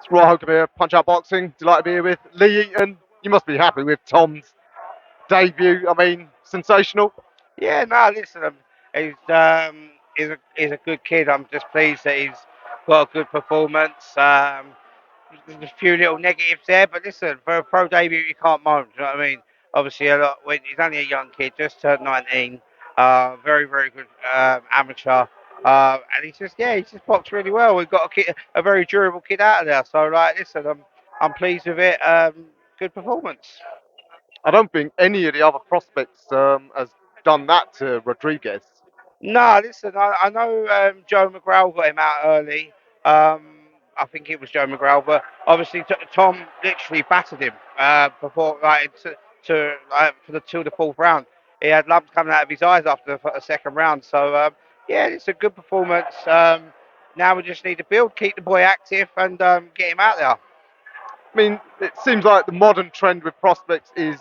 It's Roy here, Punch Out Boxing. Delighted to be here with Lee Eaton. You must be happy with Tom's debut. I mean, sensational. Yeah, no, listen, he's a good kid. I'm just pleased that he's got a good performance. There's a few little negatives there, but listen, for a pro debut, you can't moan. Do you know what I mean? Obviously, he's only a young kid, just turned 19. Very, very good amateur. And he's just boxed really well. We've got a very durable kid out of there. So, like, listen, I'm pleased with it. Good performance. I don't think any of the other prospects has done that to Rodriguez. No, listen, I know Joe McGraw got him out early. I think it was Joe McGraw, but obviously Tom literally battered him before, like, for the till the fourth round. He had lumps coming out of his eyes after the second round. So yeah, it's a good performance. Now we just need to build, keep the boy active, and get him out there. I mean, it seems like the modern trend with prospects is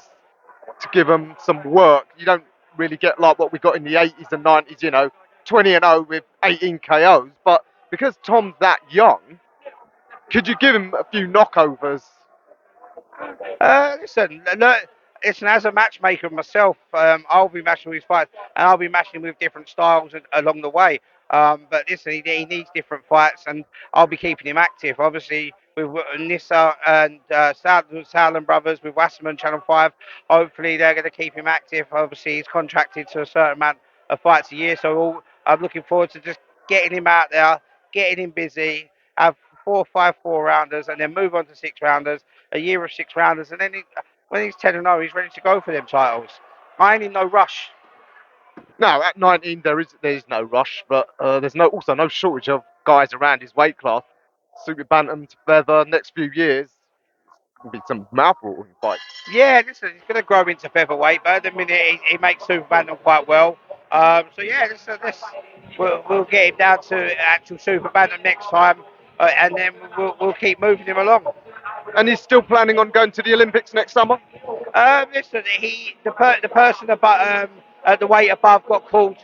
to give them some work. You don't really get like what we got in the 80s and 90s, 20 and 0 with 18 KOs. But because Tom's that young, could you give him a few knockovers? Listen, as a matchmaker myself, I'll be matching with fights, and I'll be matching with different styles along the way. But listen, he needs different fights, and I'll be keeping him active. Obviously, with Nissa and Sowland brothers, with Wasserman Channel 5, hopefully they're going to keep him active. Obviously, he's contracted to a certain amount of fights a year, so I'm looking forward to just getting him out there, getting him busy, have 4 or 5 4 rounders, and then move on to 6 rounders, a year of 6 rounders, and then when he's 10 and 0, he's ready to go for them titles. I ain't in no rush. No, at 19 there is no rush, but there's also no shortage of guys around his weight class. Super bantam to feather. Next few years, can be some mouth-watering fights. Yeah, listen, he's going to grow into featherweight, but at the minute he makes super bantam quite well. So yeah, we'll get him down to actual super bantam next time, and then we'll keep moving him along. And he's still planning on going to the Olympics next summer. Listen, the person at the weight above got called,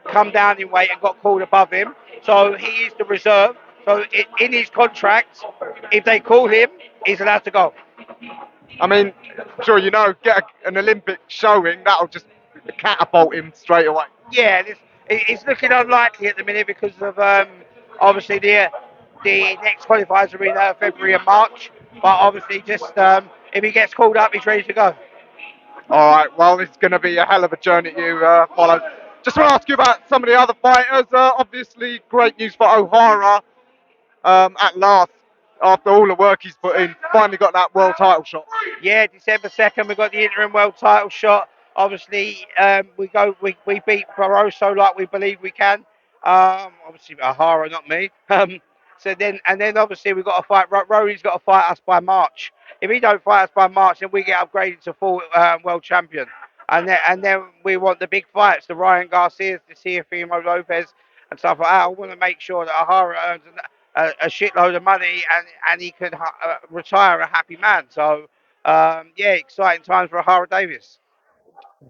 come down in weight and got called above him. So he is the reserve. So in his contract, if they call him, he's allowed to go. I mean, sure, get an Olympic showing, that'll just catapult him straight away. Yeah, it's looking unlikely at the minute because of obviously the next qualifiers are in February and March. But obviously, just if he gets called up, he's ready to go. All right, well, it's going to be a hell of a journey you follow. Just want to ask you about some of the other fighters. Obviously, great news for O'Hara at last, after all the work he's put in, finally got that world title shot. Yeah, December 2nd, we got the interim world title shot. Obviously, we beat Barroso like we believe we can. Obviously, O'Hara, not me. So then obviously we've got to fight. Rory's got to fight us by March. If he don't fight us by March, then we get upgraded to full world champion. And then we want the big fights, the Ryan Garcias, the Teofimo Lopez, and stuff like that. I want to make sure that O'Hara earns a shitload of money and he can retire a happy man. So yeah, exciting times for O'Hara Davies.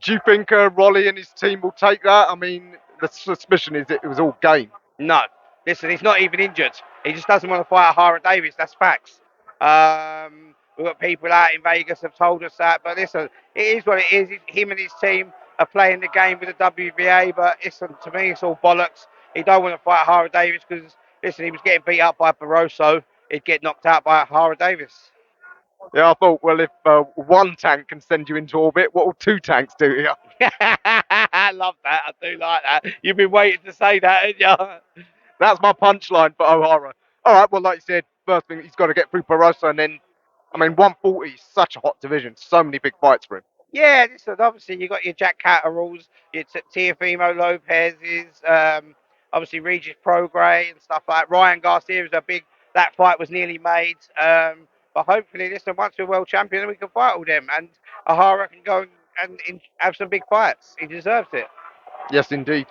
Do you think Rolly and his team will take that? I mean, the suspicion is it was all game. No, listen, he's not even injured. He just doesn't want to fight O'Hara Davies. That's facts. We've got people out in Vegas have told us that, but listen, it is what it is. Him and his team are playing the game with the WBA, but listen, to me, it's all bollocks. He don't want to fight O'Hara Davies because, listen, he was getting beat up by Barroso. He'd get knocked out by O'Hara Davies. Yeah, I thought, well, if one tank can send you into orbit, what will two tanks do here? I love that. I do like that. You've been waiting to say that, haven't you? That's my punchline for O'Hara. All right, well, like you said, first thing he's got to get through Barroso, and then, I mean, 140 is such a hot division. So many big fights for him. Yeah, listen, obviously you got your Jack Catteralls, your Teofimo Lopez's, obviously Regis Prograis and stuff like that. Ryan Garcia is a big, that fight was nearly made. But hopefully, listen, once we're world champion, we can fight all them. And O'Hara can go and have some big fights. He deserves it. Yes, indeed.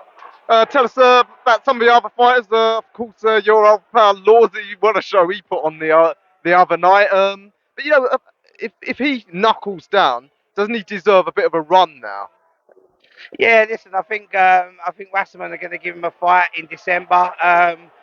Tell us about some of the other fighters. Of course, your old pal Lawsy, what a show he put on the other night. But if he knuckles down, doesn't he deserve a bit of a run now? Yeah, listen, I think Wasserman are going to give him a fight in December.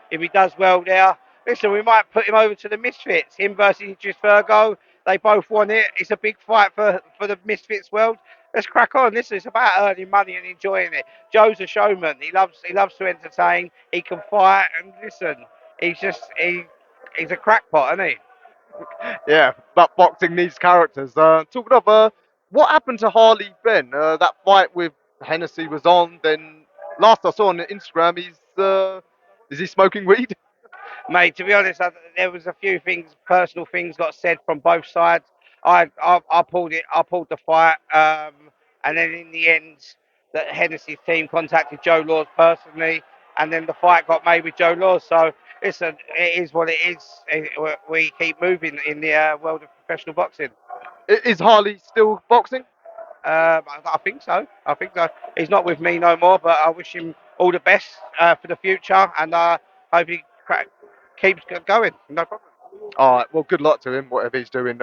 If he does well there, Listen, we might put him over to the Misfits. Him versus Idris Virgo. They both want it. It's a big fight for the Misfits world. Let's crack on. Listen, it's about earning money and enjoying it. Joe's a showman. He loves to entertain. He can fight, and listen, he's a crackpot, isn't he? Yeah, but boxing needs characters. Talking of, what happened to Harley Ben? That fight with Hennessy was on. Then last I saw on Instagram, is he smoking weed? Mate, to be honest, there was a few things, personal things got said from both sides. I pulled it. I pulled the fight, and then in the end, that Hennessy's team contacted Joe Laws personally, and then the fight got made with Joe Laws. So listen, it is what it is. We keep moving in the world of professional boxing. Is Harley still boxing? I think so. I think so. He's not with me no more, but I wish him all the best for the future, and hope he keeps going. No problem. All right. Well, good luck to him, whatever he's doing.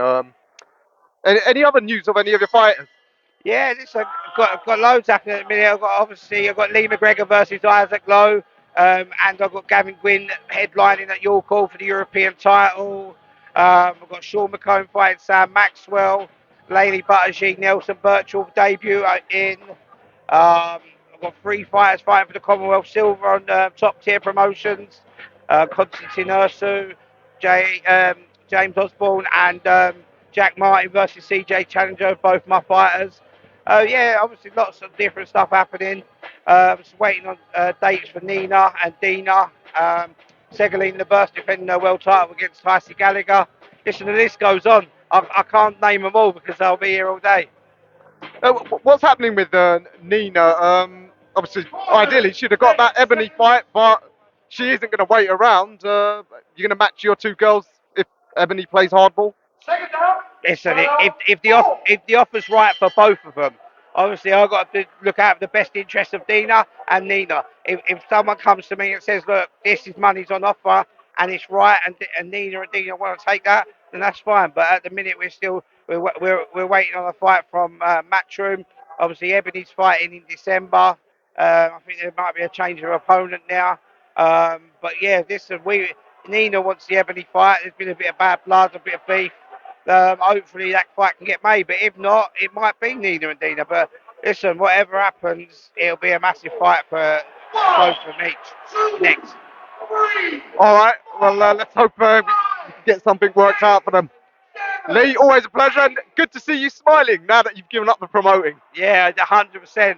Any other news of any of your fighters? Yeah, listen, got loads happening at the minute. I've got Lee McGregor versus Isaac Lowe, and I've got Gavin Gwynn headlining at York Hall for the European title. I've got Sean McComb fighting Sam Maxwell, Laylee Buttigieg, Nelson Birchall debut in. I've got three fighters fighting for the Commonwealth Silver on top tier promotions. Constantine Ursu, James Osborne, and Jack Martin versus CJ Challenger, both my fighters. Yeah, obviously lots of different stuff happening. Just waiting on dates for Nina and Dina. Segaline the Burst defending her world title against Tyson Gallagher. Listen, the list goes on. I can't name them all because I'll be here all day. What's happening with Nina? Obviously, ideally, she'd have got that Ebony fight, but she isn't going to wait around. You're going to match your two girls if Ebony plays hardball? Listen, if the offer's right for both of them, obviously I've got to look out for the best interest of Dina and Nina. If someone comes to me and says, look, this is money's on offer and it's right, and Nina and Dina want to take that, then that's fine. But at the minute we're waiting on a fight from Matchroom. Obviously Ebony's fighting in December. I think there might be a change of opponent now. But yeah, listen, Nina wants the Ebony fight. There's been a bit of bad blood, a bit of beef. Hopefully that fight can get made, but if not, it might be Nina and Dina. But listen, whatever happens, it'll be a massive fight for both of them each. Next. All right. Well, let's hope we can get something worked out for them. Lee, always a pleasure, and good to see you smiling now that you've given up the promoting. Yeah, 100%.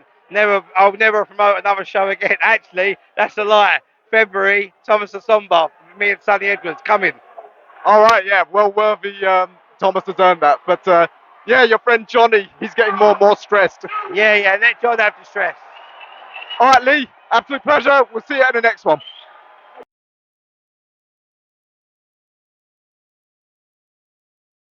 I'll never promote another show again. Actually, that's a lie. February, Thomas Asomba, me and Sonny Edwards coming. All right, yeah, well worthy. Thomas has earned that, but yeah, your friend Johnny, he's getting more and more stressed. Yeah, let John have the stress. All right, Lee, absolute pleasure. We'll see you at the next one.